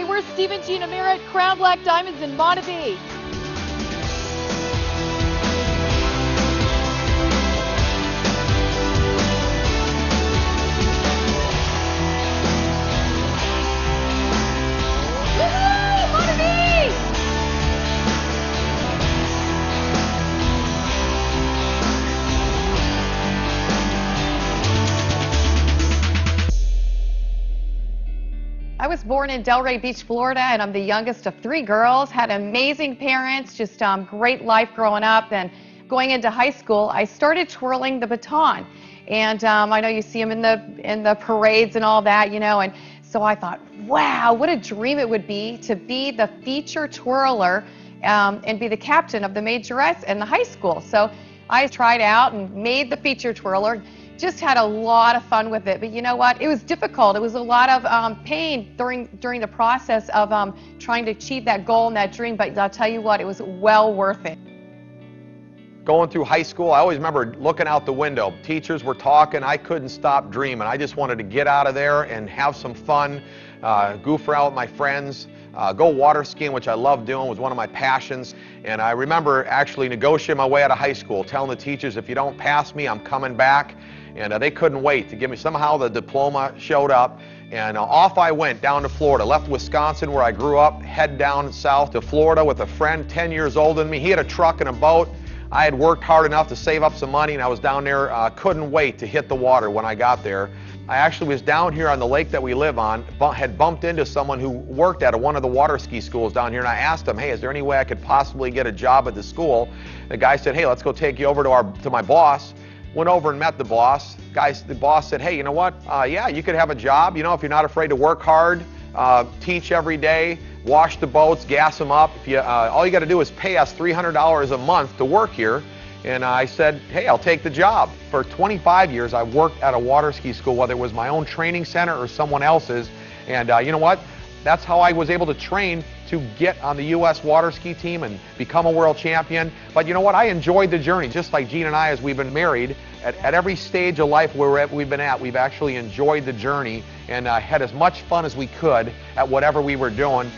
we're Steve and Gina Merritt, Crown Black Diamonds in Montague. I was born in Delray Beach, Florida, and I'm the youngest of 3 girls. Had amazing parents, just great life growing up. And going into high school, I started twirling the baton. And I know you see them in the parades and all that, you know. And so I thought, wow, what a dream it would be to be the feature twirler and be the captain of the majorettes in the high school. So I tried out and made the feature twirler. Just had a lot of fun with it, but you know what? It was difficult. It was a lot of pain during the process of trying to achieve that goal and that dream, but I'll tell you what, it was well worth it. Going through high school, I always remember looking out the window. Teachers were talking. I couldn't stop dreaming. I just wanted to get out of there and have some fun, goof around with my friends, go water skiing, which I loved doing, was one of my passions. And I remember actually negotiating my way out of high school, telling the teachers, if you don't pass me, I'm coming back. And they couldn't wait to give me. Somehow the diploma showed up, and off I went down to Florida. Left Wisconsin, where I grew up, head down south to Florida with a friend 10 years older than me. He had a truck and a boat. I had worked hard enough to save up some money, and I was down there. Couldn't wait to hit the water when I got there. I actually was down here on the lake that we live on, had bumped into someone who worked at one of the water ski schools down here, and I asked him, hey, is there any way I could possibly get a job at the school? The guy said, hey, let's go take you over to my boss. Went over and met the boss. The boss said, hey, you know what? Yeah, you could have a job, you know, if you're not afraid to work hard, teach every day, wash the boats, gas them up. If you, all you got to do is pay us $300 a month to work here. And I said, hey, I'll take the job. For 25 years, I worked at a water ski school, whether it was my own training center or someone else's. And you know what? That's how I was able to train to get on the U.S. water ski team and become a world champion. But you know what? I enjoyed the journey, just like Gina and I, as we've been married. At every stage of life where we've been at, we've actually enjoyed the journey and had as much fun as we could at whatever we were doing.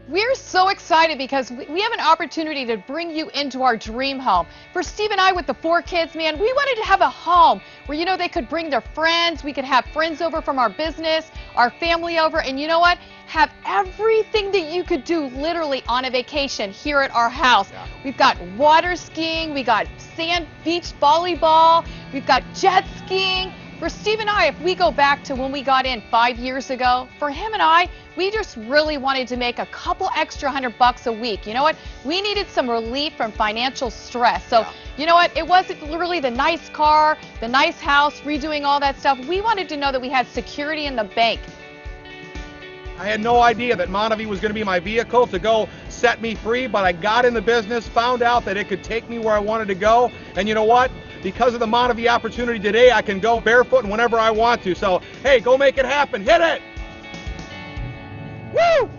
We're so excited because we have an opportunity to bring you into our dream home. For Steve and I, with the 4 kids, man, we wanted to have a home where, you know, they could bring their friends. We could have friends over from our business, our family over, and you know what? Have everything that you could do literally on a vacation here at our house. Yeah. We've got water skiing, we got sand beach volleyball, we've got jet skiing. For Steve and I, if we go back to when we got in 5 years ago, for him and I, we just really wanted to make a couple extra $100 a week. You know what? We needed some relief from financial stress. So, yeah. You know what? It wasn't really the nice car, the nice house, redoing all that stuff. We wanted to know that we had security in the bank. I had no idea that Montague was going to be my vehicle to go set me free, but I got in the business, found out that it could take me where I wanted to go, and you know what? Because of the Montague opportunity today, I can go barefoot and whenever I want to. So, hey, go make it happen. Hit it! Woo!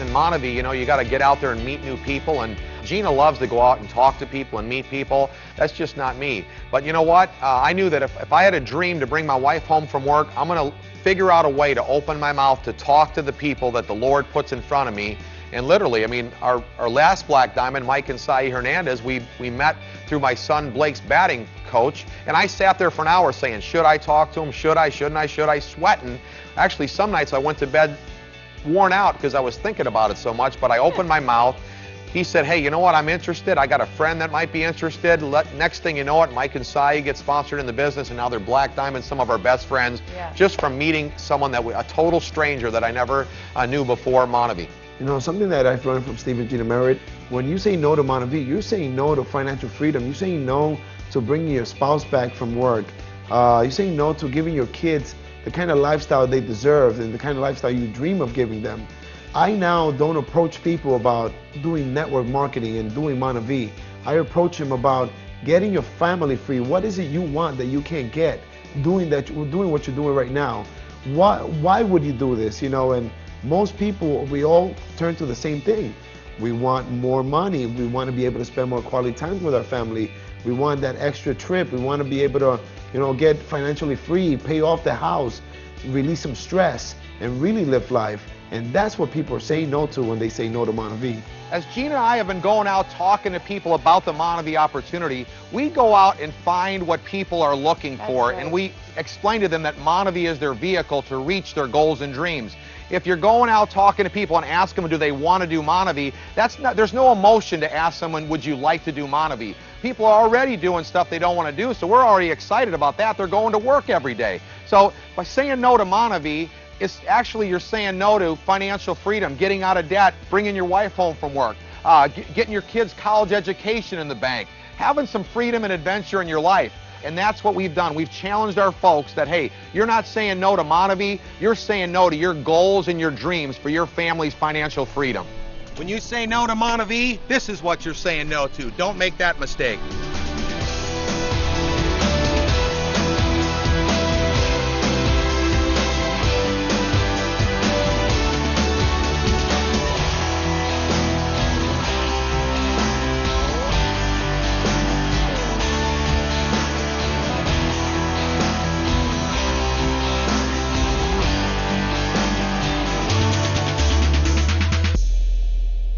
In Montague, you know, you got to get out there and meet new people, and Gina loves to go out and talk to people and meet people. That's just not me. But you know what? I knew that if I had a dream to bring my wife home from work, I'm going to figure out a way to open my mouth to talk to the people that the Lord puts in front of me. And literally, I mean, our last Black Diamond, Mike and Sai Hernandez, we met through my son Blake's batting coach, and I sat there for an hour saying, should I talk to him? Should I? Shouldn't I? Should I? Sweating. Actually, some nights I went to bed worn out because I was thinking about it so much, but I opened my mouth. He said, hey, you know what? I'm interested. I got a friend that might be interested. Next thing you know it, Mike and Sai get sponsored in the business, and now they're Black Diamonds, some of our best friends, just from meeting someone a total stranger that I never knew before Montague. You know, something that I've learned from Steve and Gina Merritt, when you say no to Montague, you're saying no to financial freedom. You're saying no to bringing your spouse back from work. You're saying no to giving your kids the kind of lifestyle they deserve and the kind of lifestyle you dream of giving them. I now don't approach people about doing network marketing and doing Montague. I approach them about getting your family free. What is it you want that you can't get? Doing what you're doing right now. Why would you do this? You know, and most people, we all turn to the same thing. We want more money. We want to be able to spend more quality time with our family. We want that extra trip. We want to be able to, you know, get financially free, pay off the house. release some stress, and really live life. And that's what people are saying no to when they say no to Montevi. As Gina and I have been going out talking to people about the Montevi opportunity, we go out and find what people are looking for, and we explain to them that Montevi is their vehicle to reach their goals and dreams. If you're going out talking to people and ask them, do they want to do Montevi, there's no emotion to ask someone, would you like to do Montevi? People are already doing stuff they don't want to do, so we're already excited about that. They're going to work every day. So by saying no to Montevi, it's actually you're saying no to financial freedom, getting out of debt, bringing your wife home from work, getting your kids' college education in the bank, having some freedom and adventure in your life. And that's what we've done. We've challenged our folks that, hey, you're not saying no to Montevi, you're saying no to your goals and your dreams for your family's financial freedom. When you say no to Montevi, this is what you're saying no to. Don't make that mistake.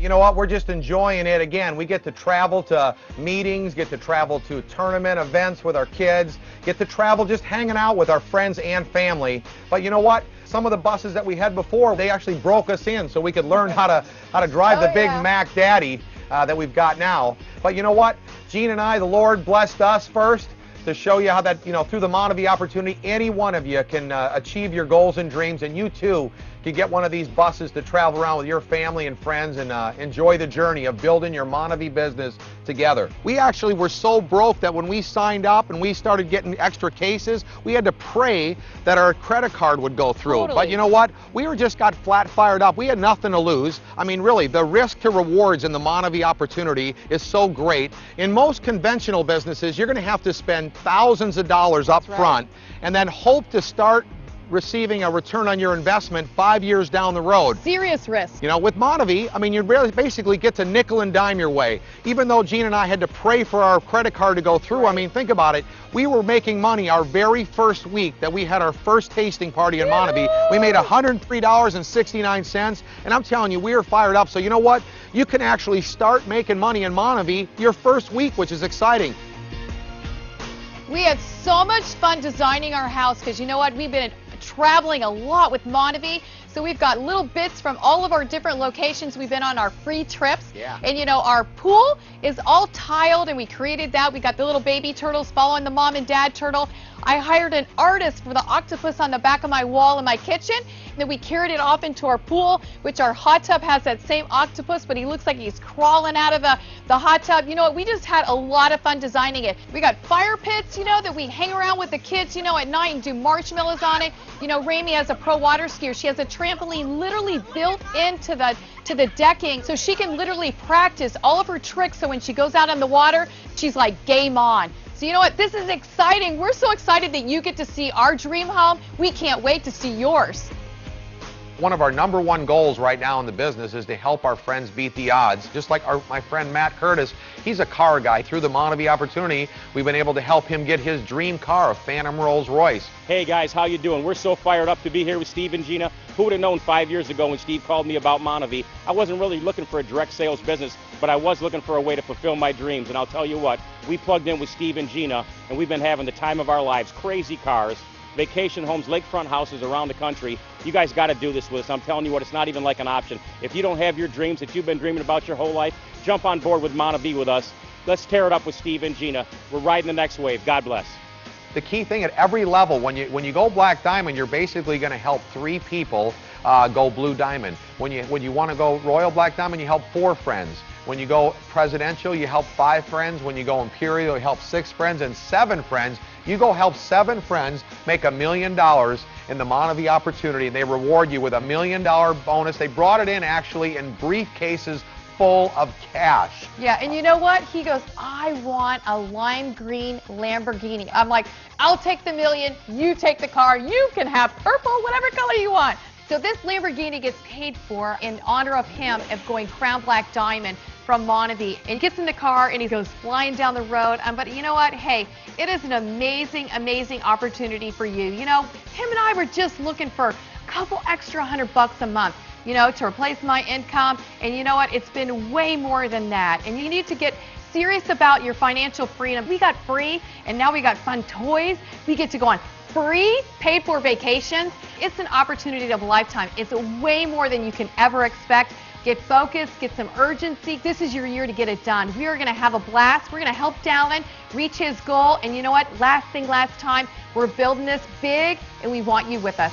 You know what, we're just enjoying it. Again, we get to travel to meetings, get to travel to tournament events with our kids, get to travel just hanging out with our friends and family. But you know what? Some of the buses that we had before, they actually broke us in so we could learn how to drive the big Mac Daddy that we've got now. But you know what? Gene and I, the Lord blessed us first to show you how that, through the Montevi opportunity, any one of you can achieve your goals and dreams, and you too can get one of these buses to travel around with your family and friends and enjoy the journey of building your Montevi business together. We actually were so broke that when we signed up and we started getting extra cases, we had to pray that our credit card would go through. Totally. But you know what? We just got flat fired up. We had nothing to lose. I mean, really, the risk to rewards in the Montevi opportunity is so great. In most conventional businesses, you're going to have to spend thousands of dollars up front and then hope to start receiving a return on your investment 5 years down the road. Serious risk. With Montevi, I mean, you really basically get to nickel and dime your way. Even though Gene and I had to pray for our credit card to go through, I mean, think about it. We were making money our very first week that we had our first tasting party in Montevi. We made $103.69, and I'm telling you, we were fired up. So you know what? You can actually start making money in Montevi your first week, which is exciting. We had so much fun designing our house because you know what? We've been traveling a lot with Montevi. So we've got little bits from all of our different locations. We've been on our free trips. Yeah. And our pool is all tiled and we created that. We got the little baby turtles following the mom and dad turtle. I hired an artist for the octopus on the back of my wall in my kitchen. And then we carried it off into our pool, which our hot tub has that same octopus, but he looks like he's crawling out of the hot tub. You know what? We just had a lot of fun designing it. We got fire pits, that we hang around with the kids, at night and do marshmallows on it. Ramey has a pro water skier. She has a trampoline literally built into the decking so she can literally practice all of her tricks so when she goes out on the water, she's like game on. So you know what? This is exciting. We're so excited that you get to see our dream home. We can't wait to see yours. One of our #1 goals right now in the business is to help our friends beat the odds. Just like my friend Matt Curtis, he's a car guy. Through the Montevi opportunity, we've been able to help him get his dream car, a Phantom Rolls Royce. Hey guys, how you doing? We're so fired up to be here with Steve and Gina. Who would have known 5 years ago when Steve called me about Montevi? I wasn't really looking for a direct sales business, but I was looking for a way to fulfill my dreams. And I'll tell you what, we plugged in with Steve and Gina, and we've been having the time of our lives. Crazy cars, vacation homes, lakefront houses around the country. You guys got to do this with us. I'm telling you what, it's not even like an option. If you don't have your dreams that you've been dreaming about your whole life, jump on board with Montevi with us. Let's tear it up with Steve and Gina. We're riding the next wave. God bless. The key thing at every level, when you go Black Diamond, you're basically going to help 3 people go Blue Diamond. When you want to go Royal Black Diamond, you help 4 friends. When you go Presidential, you help 5 friends. When you go Imperial, you help 6 friends and 7 friends. You go help 7 friends make $1 million in the Montevi opportunity, and they reward you with $1 million bonus. They brought it in actually in briefcases full of cash. Yeah, and you know what? He goes, I want a lime green Lamborghini. I'm like, I'll take the $1 million, you take the car, you can have purple, whatever color you want. So this Lamborghini gets paid for in honor of him of going Crown Black Diamond from Monavie. And he gets in the car and he goes flying down the road. But you know what? Hey, it is an amazing, amazing opportunity for you. You know, him and I were just looking for a couple extra $100 a month, you know, to replace my income. And you know what? It's been way more than that. And you need to get serious about your financial freedom. We got free, and now we got fun toys. We get to go on free, paid for vacations. It's an opportunity of a lifetime. It's way more than you can ever expect. Get focused, get some urgency. This is your year to get it done. We are going to have a blast. We're going to help Dallin reach his goal. And you know what? Last thing, last time, we're building this big, and we want you with us.